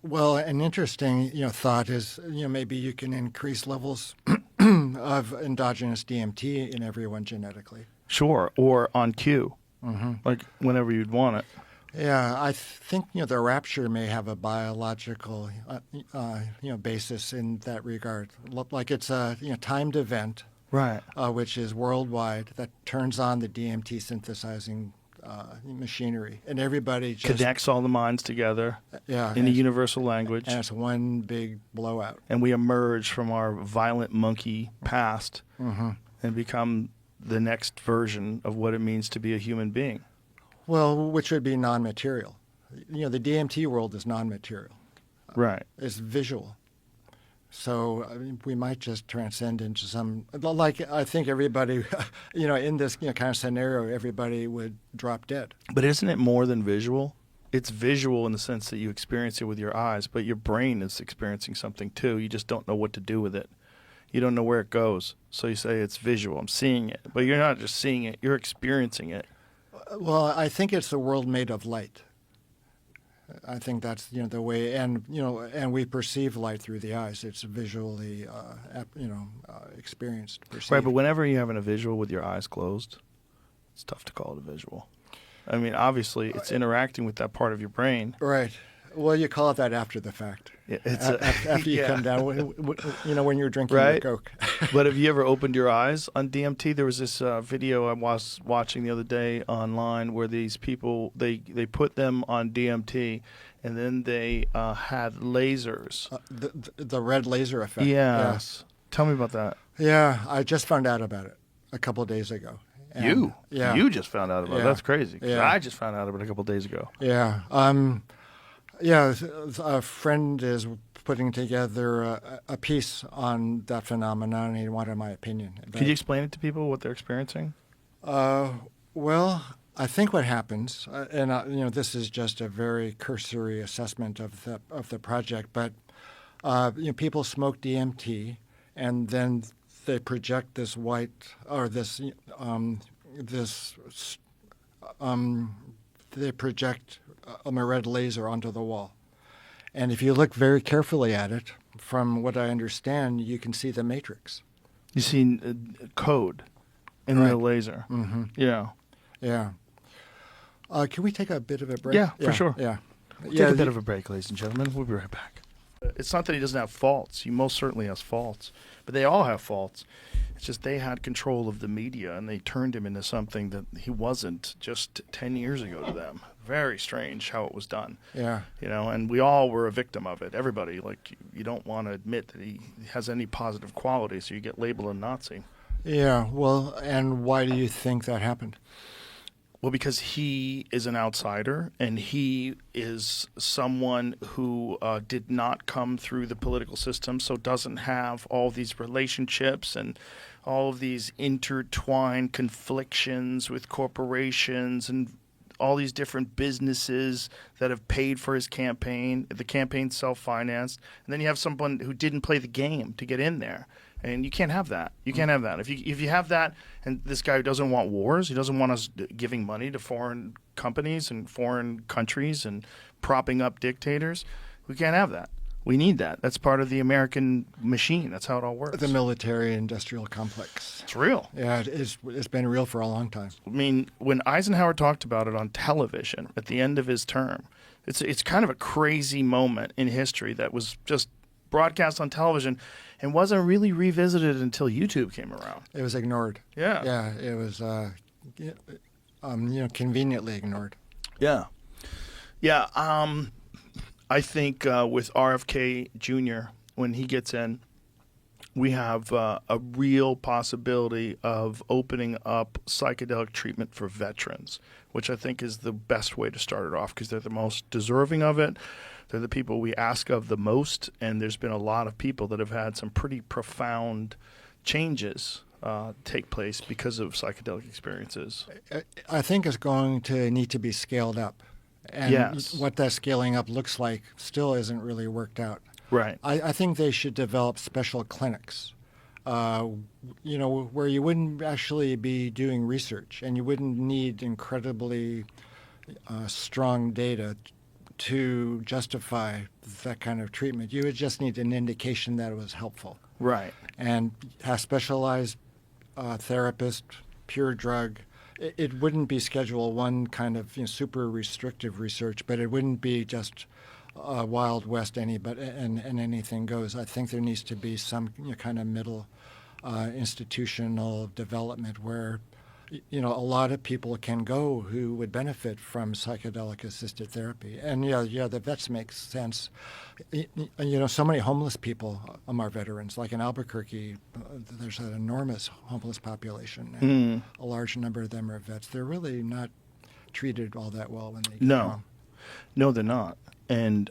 Well, an interesting, thought is, maybe you can increase levels of endogenous DMT in everyone genetically. Sure, or on cue, like whenever you'd want it. Yeah, I think, the rapture may have a biological, basis in that regard. Like it's a, timed event, Right. which is worldwide, that turns on the DMT synthesizing machinery, and everybody just Connects all the minds together yeah, in a and universal language. it's one big blowout. And we emerge from our violent monkey past and become the next version of what it means to be a human being. Well, which would be non-material. The DMT world is non-material. Right. It's visual. So we might just transcend into some, like I think everybody, in this kind of scenario, everybody would drop dead. But isn't it more than visual? It's visual in the sense that you experience it with your eyes, but your brain is experiencing something too. You just don't know what to do with it. You don't know where it goes. So you say it's visual. I'm seeing it. But you're not just seeing it. You're experiencing it. Well, I think it's the world made of light. I think that's the way, and we perceive light through the eyes. It's visually, experienced, perceived. Right, but whenever you're having a visual with your eyes closed, it's tough to call it a visual. I mean, obviously, it's interacting with that part of your brain. Right. Well, you call it that after the fact. After you come down, when you're drinking your Coke. But have you ever opened your eyes on DMT? There was this video I was watching the other day online where these people, they put them on DMT and then they had lasers. The red laser effect. Yes. Tell me about that. Yeah, I just found out about it a couple of days ago. And, you? Yeah. You just found out about it. That's crazy. Yeah. I just found out about it a couple of days ago. Yeah. A friend is putting together a piece on that phenomenon, and he wanted my opinion. Could you explain it to people what they're experiencing? Well, I think what happens, and this is just a very cursory assessment of the project, but people smoke DMT, and then they project this white or they project a red laser onto the wall. And if you look very carefully at it, from what I understand, you can see the matrix. You see code in the laser. Mm-hmm. Yeah. Yeah. Can we take a bit of a break? Yeah, for sure. Yeah. We'll take a bit of a break, ladies and gentlemen. We'll be right back. It's not that he doesn't have faults. He most certainly has faults. But they all have faults. It's just they had control of the media, and they turned him into something that he wasn't just 10 years ago to them. Very strange how it was done. Yeah. And we all were a victim of it. Everybody, you don't want to admit that he has any positive qualities, so you get labeled a Nazi. Yeah, well, and why do you think that happened? Well, because he is an outsider, and he is someone who did not come through the political system, so doesn't have all these relationships and all of these intertwined conflictions with corporations and all these different businesses that have paid for his campaign. The campaign's self-financed. And then you have someone who didn't play the game to get in there. And you can't have that. You can't have that. If you have that, and this guy doesn't want wars, he doesn't want us giving money to foreign companies and foreign countries and propping up dictators, we can't have that. We need that. That's part of the American machine. That's how it all works. The military-industrial complex. It's real. Yeah, it's been real for a long time. I mean, when Eisenhower talked about it on television at the end of his term, it's kind of a crazy moment in history that was just broadcast on television and wasn't really revisited until YouTube came around. It was ignored. Yeah. Yeah, it was conveniently ignored. Yeah. Yeah. I think with RFK Jr., when he gets in, we have a real possibility of opening up psychedelic treatment for veterans, which I think is the best way to start it off because they're the most deserving of it. They're the people we ask of the most, and there's been a lot of people that have had some pretty profound changes take place because of psychedelic experiences. I think it's going to need to be scaled up. And yes. What that scaling up looks like still isn't really worked out. Right. I think they should develop special clinics, where you wouldn't actually be doing research and you wouldn't need incredibly strong data to justify that kind of treatment. You would just need an indication that it was helpful. Right. And a specialized therapist, pure drug. It wouldn't be Schedule 1 kind of super restrictive research, but it wouldn't be just Wild West and anything goes. I think there needs to be some kind of middle institutional development where a lot of people can go who would benefit from psychedelic-assisted therapy. And that makes sense. So many homeless people are veterans. Like in Albuquerque, there's an enormous homeless population, and a large number of them are vets. They're really not treated all that well when they get home. No, they're not. And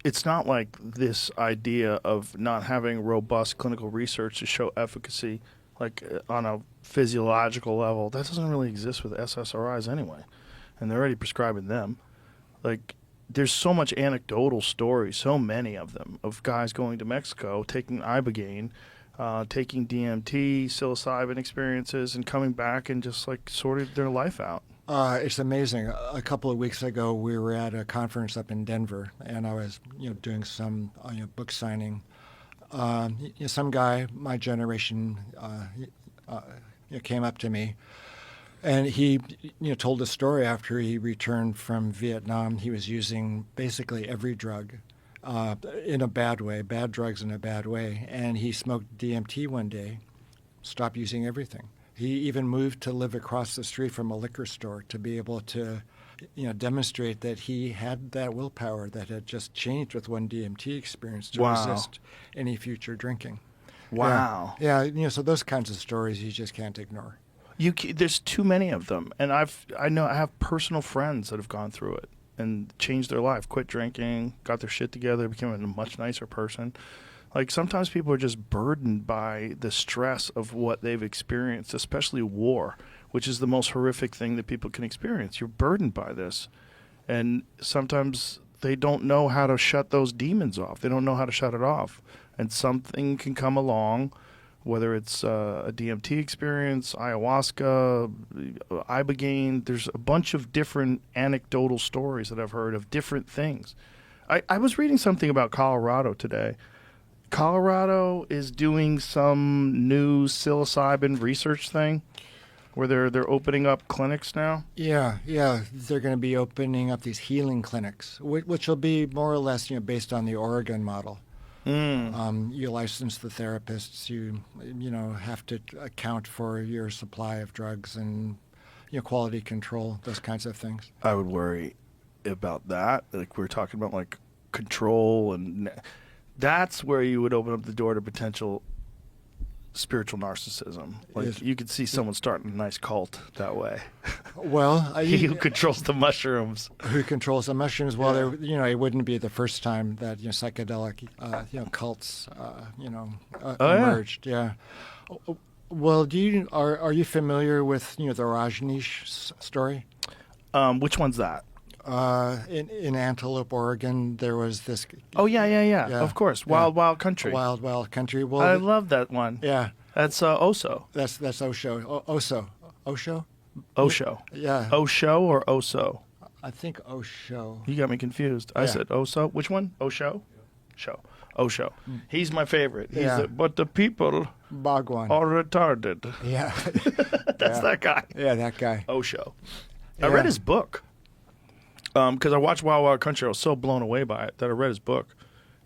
it's not like this idea of not having robust clinical research to show efficacy like on a physiological level. That doesn't really exist with SSRIs anyway, and they're already prescribing them. Like, there's so much anecdotal stories, so many of them, of guys going to Mexico, taking Ibogaine, taking DMT, psilocybin experiences, and coming back and just like sorting their life out. It's amazing. A couple of weeks ago, we were at a conference up in Denver, and I was doing some book signing. Some guy, my generation, came up to me, and he told a story after he returned from Vietnam. He was using basically every drug in a bad way, bad drugs in a bad way, and he smoked DMT one day, stopped using everything. He even moved to live across the street from a liquor store to be able to demonstrate that he had that willpower that had just changed with one DMT experience to resist any future drinking. Wow. Yeah, so those kinds of stories you just can't ignore. There's too many of them, and I have personal friends that have gone through it and changed their life, quit drinking, got their shit together, became a much nicer person. Like, sometimes people are just burdened by the stress of what they've experienced, especially war, which is the most horrific thing that people can experience. You're burdened by this. And sometimes they don't know how to shut those demons off. They don't know how to shut it off. And something can come along, whether it's a DMT experience, ayahuasca, Ibogaine. There's a bunch of different anecdotal stories that I've heard of different things. I was reading something about Colorado today. Colorado is doing some new psilocybin research thing where they're opening up clinics now. Yeah, they're going to be opening up these healing clinics, which will be more or less based on the Oregon model. You license the therapists. You have to account for your supply of drugs and quality control, those kinds of things. I would worry about that. Like, we're talking about like control, and that's where you would open up the door to potential spiritual narcissism. Like, you could see someone starting a nice cult that way. Well, who controls the mushrooms? Who controls the mushrooms? Well, it wouldn't be the first time that psychedelic cults emerged. Yeah. Well, are you familiar with the Rajneesh story? Which one's that? In Antelope, Oregon, there was this. Oh yeah. Of course, Wild Country. Wild Country. Well, I love that one. Yeah, that's Oso. That's Osho. Osho. Yeah. Osho or Oso? I think Osho. You got me confused. I said Oso. Which one? Osho. Osho. He's my favorite. But the people Bhagwan are retarded. Yeah. That's that guy. Yeah, that guy. Osho. I read his book. Because I watched Wild Country. I was so blown away by it that I read his book.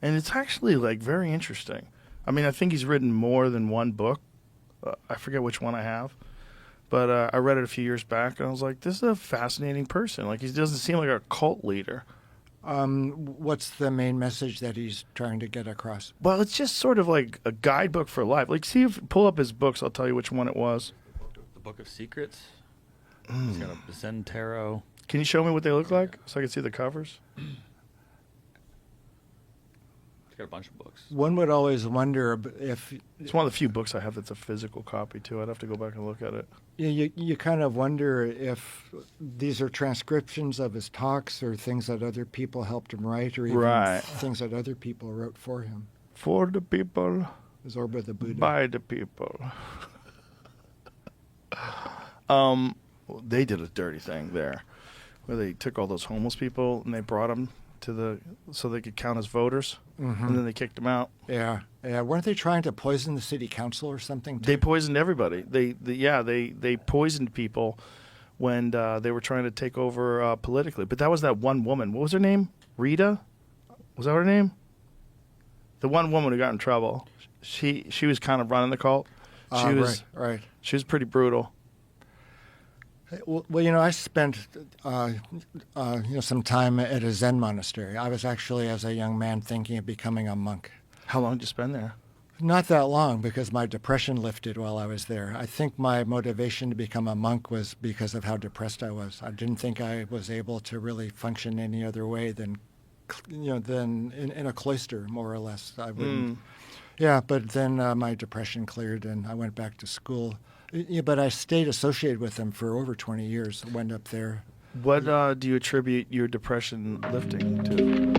And it's actually, like, very interesting. I mean, I think he's written more than one book. I forget which one I have. But I read it a few years back, and I was like, this is a fascinating person. Like, he doesn't seem like a cult leader. What's the main message that he's trying to get across? Well, it's just sort of like a guidebook for life. Like, pull up his books. I'll tell you which one it was. The Book of Secrets. It's got a Zen Tarot. Can you show me what they look like so I can see the covers? It's got a bunch of books. One would always wonder if... It's one of the few books I have that's a physical copy, too. I'd have to go back and look at it. You kind of wonder if these are transcriptions of his talks or things that other people helped him write, or even things that other people wrote for him. For the people. Zorba the Buddha. By the people. They did a dirty thing there. where they took all those homeless people and they brought them so they could count as voters, and then they kicked them out. Yeah, yeah. Weren't they trying to poison the city council or something? They poisoned everybody. They poisoned people when they were trying to take over politically. But that was that one woman. What was her name? Rita? Was that her name? The one woman who got in trouble. She was kind of running the cult. She was right. She was pretty brutal. Well, I spent some time at a Zen monastery. I was actually, as a young man, thinking of becoming a monk. How long did you spend there? Not that long, because my depression lifted while I was there. I think my motivation to become a monk was because of how depressed I was. I didn't think I was able to really function any other way than in a cloister, more or less. I wouldn't. Yeah, but then my depression cleared and I went back to school. Yeah, but I stayed associated with them for over 20 years. I went up there. What do you attribute your depression lifting to?